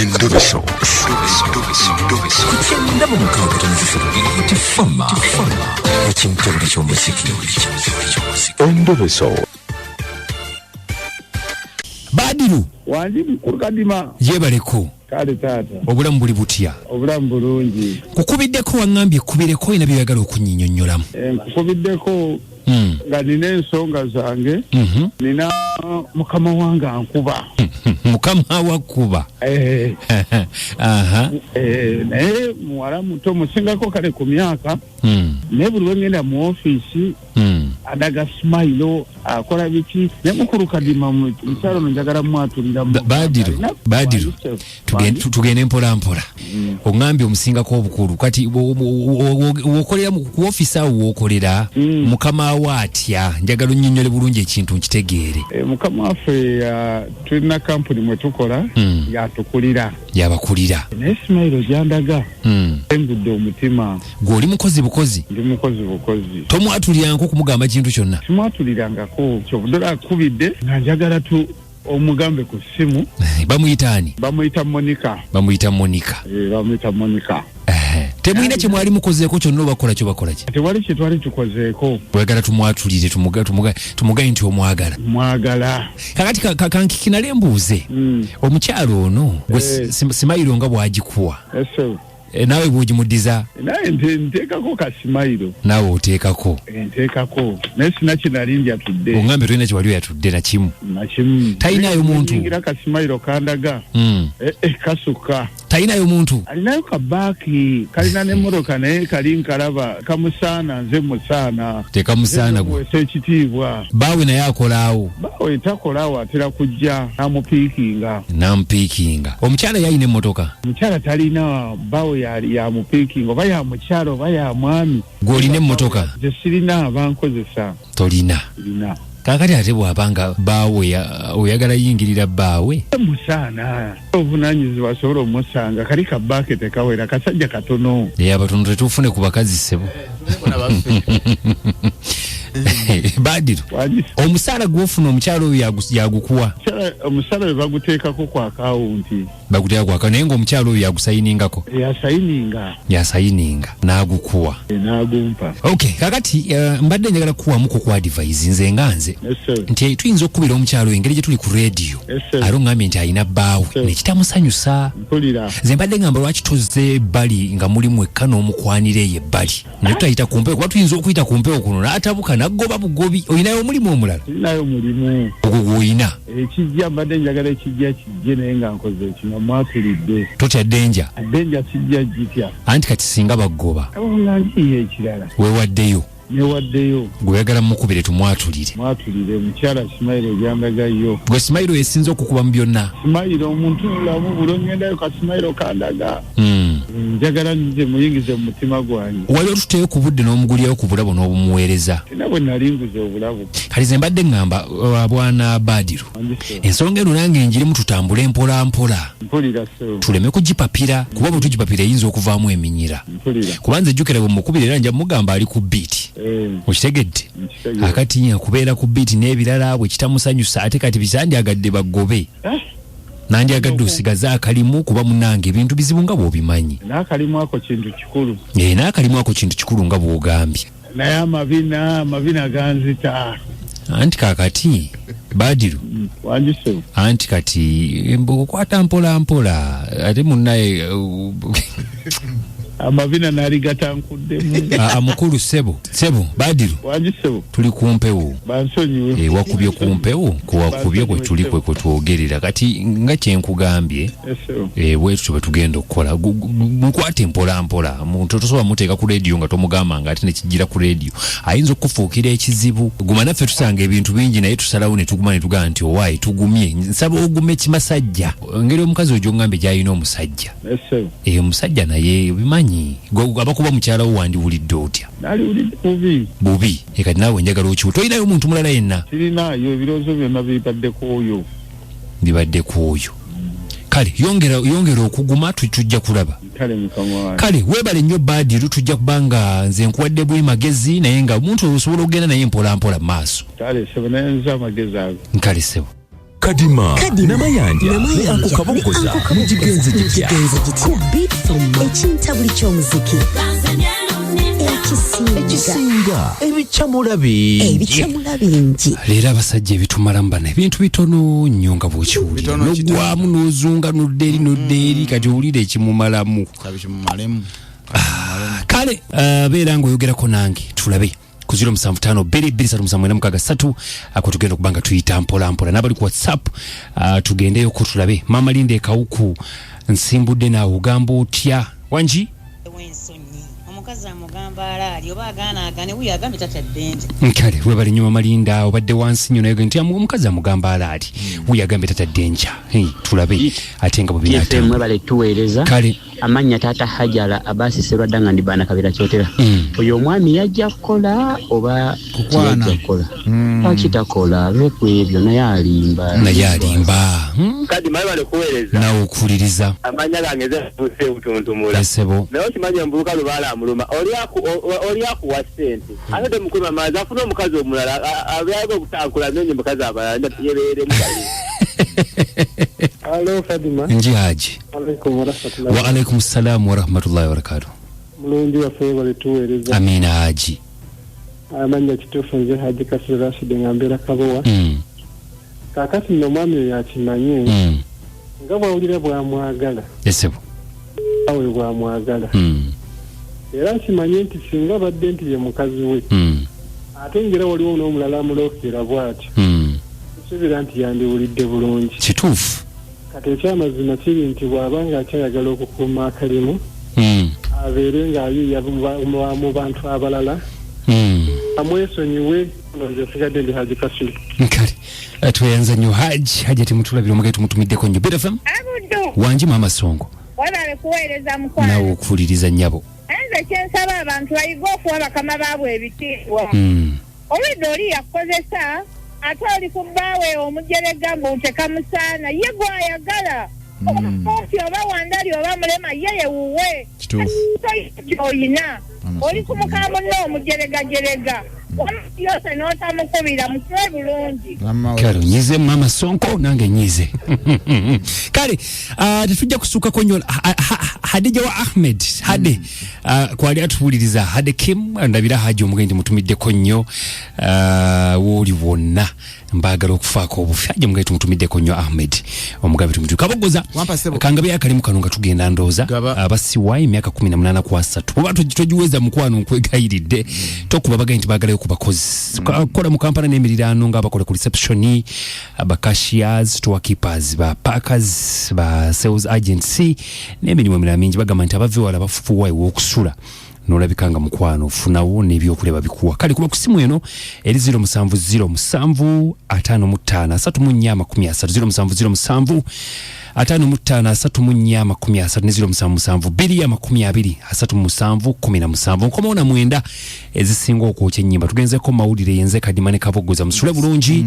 Endobeso. Kugenda mu mukaaga tifama ekintu eky'omuziki. Endobeso. Badiru Wange mukadima yebaleko kale taata obulamu buli butya obulamu bulungi kukubiddeko wangambye kubireko ina byagala okunyinyonnyolamu nkukubiddeko nga nina ensonga zange nina mukama wange ankuba mukama wakuba naye muwala muto musingako kale ku myaka naye buli wengenda mu ofiisi adaga smile akola biki ne mukulu kadima mukyalo njagala mwatulira Badiru tugende mpola mpola ongambye omusingako obukulu kati wokolera ku ofiisi awo wokolera mukama watya njagala onnyonnyole bulungi ekintu nkitegeere mukama waffe tulina kampuni mwe tukola yatukulira yabakulira naye smile gyandaga engudde omutima gw'oli mukozi bukozi ndi mukozi bukozi tomwatulirangako kumugamba kintu kyonna simwatulirangako kyobudola akubidde nga njagala omugambe ku ssimu bamuyitaani bamuyita Monica bamuyita Monica temwina kye mwali mukozeeko kyonna obakola kyo bakola ki tewali kye twali tukozeeko wegala tumwatulire tumugaye nti omwagala kakati kankikinale mbuuze omukyalo ono simayiro nga bwagikuwa nawe bwogimuddiza naye nteekako ka simayiro naawe oteekako naye sina kinalindi atudde oŋambe tolina kyewali oyatudde nakimu talinayo muntu ngira ka simayiro kandaga kasukka talinayo muntu alinayo kabaaki kalina n'emmotoka naye kali nkalaba kamusaana nze musaana tekamusaana gwe ekitiibwa baawe naye akolaawo baawe takolaawo atera kujja namupiikinga omukyala yalina emmotoka omukyala talina baawe yamupiikinga oba ya mukyala oba ya mwami gw'olina emmotoka nze sirina abankozesa tolina kakati ate bw'abanga baawe oyagala yingirira baawe musaana obuvunanyizibwa asobola omusanga kali kabaake tekawera kasajja katono abatono tetufune ku bakazi ssebo Badiru omusaala gw'ofuna omukyalo oyo yagukuwa omusaala we baguteekako ku akawunti baguteeka ku akawunti naye ng'omukyalo oyo yagusayiningako yasayininga n'agukuwa n'agumpa okay kakati mbadde njagala kukuwamuko ku advice nze nga nze nti tuyinza okukubira omukyalo oyo engeri gye tuli ku radio ate ongambye nti alina bbaawe nekitamusanyusa nze mbadde ngamba lwaki tozze ebbali nga mulimu ekka n'omukwanira eyo ebbali naye tutayita ku mpewo kuba tuyinza okuyita ku mpewo kuno n'atabuka nagoba bugobi olinayo omulimu omulala olinayo mulimu ogwo gw'olina ekijja mbadde njagala ekijja kijje naye nga nkoze ekino mwatulidde totya denja kijja gitya anti kati singa bagoba nga nkiye ekirala weewaddeyo gweyagala mukubire tumwatulire mukyala simayiro gyandagayo gwe simayiro esinza okukuba mu byonna simayiro omuntu mulamu buli ongendayo ka simayiro kandaga njagala nze muyingize mu mutima gwange wali otuteyo ku budde n'omugulyayo ku bulabo n'obumuweereza era bwe nali nguze obulabo kati ze mbadde ngamba bwana Badiru ensonga eno nange njirimu tutambule mpola tuleme kugipapira kuba bwe tugipapira eyinza okuvaamu eminyira kuba nze jjukira bwe mukubira era nja mugamba ali ku biiti okitegedde akati kubeera ku biiti n'ebirala bwe kitamusanyusa ate kati bisandyagadde bagobe nandyagadde osigaze akalimu kuba munange ebintu bizibu nga bw'obimanyi n'akalimu ako kintu kikulu nga bw'ogambye naye amabina ganzita anti kakati Badiru anti kati okwata mpola ate munnaye amabina nali gatankuddemu mukulu sebo Badiru tuli kumpewo bansonyiwe wakubye kumpewo kuwakubye kwe tuli kwe twogerera kati nga kyenkugambye bwetu bwe tugenda okukola mukwate mpola muntu tosobola muteeka ku radio nga tomugamba nga ate nekijjira ku radio ayinza okufuukira ekizibu guma naffe tusanga ebintu bingi naye tusalawo ne tuguma ne tugamba nti owaayi tugumye nsaba ogume kimasajja engeri omukazi ojo ngambye gy'alina omusajja omusajja naye bimanyi abakuba mukyala wo wandiwulidde otya naliwulidde bubi kati naawe njagala okiwo tolinayo omuntu mulala yenna sirinayo ebirowoozo byonna bibadde ku oyo kale yongera okuguma tujja kulaba kale weebale nnyo Badiru tujja kubanga nze nkuwadde buli magezi naye nga omuntu osobola okugenda naye mpola maaso kale sebo naye nza amagezi ago kale sebo kadima namayanja ne akukabogoza mukigenze gitya ekintabuli ky'omuziki ekisinga ebicamula bingi leero abasajja ebitumalamu bana ebintu bitono nnyo nga bw'okiwulira n'ogwamu n'ozunga n'oddeeri kati owulira ekimumalamu kale beera ng'oyogerako nange tulabe ku 075223 ako tugenda okubanga tuyita mpola n'abali ku WhatsApp tugendeyoko tulabe Mama Linde Kawuku nsimbudde naawe ogamba otya Wange omukazi amugamba alaali oba agaanaagane wuyo agambe tataddenje kale webali nnyo Mama Linda obadde wansi nnyo naye nti omukazi amugamba alaali wuyo agambe tataddenja tulabe ate nga bwebinaatambula mwebale tuweereza kale amannya taata Hajala Abasi Serwadda nga ndi baana Kabira Kyotera oyo omwami yajja kukola oba yajja kukola akitakola beku ebyo naye alimba kadi mayi bale kuweereza nawe okuwuliriza amanya gange zefuuse butuntumula esebo naye okimanya mbuuka lubaala amuluma oli akuwa ssente ate temukuluma maazi afuna omukazi omulala abyaga okutankula nenye mukazi abalala yebeeremu Alo Fadima. Nji Haji. Wa alaikum salam wa rahmatullahi wa barakatuh. Mulungi waffe bali tuweereza. Amina Haji. Amanya kituufu nze Haji Kasir Rashid ngambira Kabowa. Kakati nno mwami yakimanye. Nga bwawulira bwamwagala. Esebo. Awe bwamwagala. Era kimanye nti singa badde nti ye mukazi we. Ate ngera waliwo n'omulala amulookera bw'atyo. Subira nti yandiwulidde bulungi. Kituufu. Kati ekyamazima kiri nti bw'abanga akyayagala okukuuma akalimu abeere ng'ayiiya mu bantu abalala amwesonyiwe nosigadde ndi Haji Kasir. Kale tweyanza nnyo Haji ati mutulabira omugaye tumutumiddeko nnyo BFM Wange Mama Songo wabale kuweereza mukwano nawe okuwuliriza nnyabo nze kyensaba abantu bayiga okuwa bakama baabwe ebitiibwa olwedde oli yakukozesa ate oli ku bbaawe omujerega ng'otekamusaana ye gwayagala omukooti oba wandali oba mulema ye yewuwe gy'oyina oli ku muka munno omujeregajerega yose n'otamukubira mutwe bulungi kale nyize Mama Sonko nange nyize kale tetujja kusuukako nnyo Hadija wa Ahmed Hade kwali atuwuliriza Hade Kim ndabira Haji omugenyi mutumiddeko nnyo wooli wonna mbagala okufaako obufi Haji omugenyi tumutumiddeko nnyo Ahmed omugabe tumutu kabogoza kangabe yakalimu kano nga tugenda ndooza abasiwa emyaka 18 ku 3 oba togiweza mukwano nkwegayiridde tokuba bagayi nti bagalayo ku bakozi kola mu Kampala n'emiriraano nga abakole ku reception aba cashiers store keepers ba packers ba sales agency n'emirimu emirala mingi bagamba nti abave wala bafufuwa ewokusula n'olabikanga mukwano funawo n'ebyokuleba bikuwa kale kuba ku simu eno eri 0707 55 0707 55 nkomaona mwenda ezisinga okwokya ennyimba tugenzeko mawulire yenze kadima ne kabogoza musule bulungi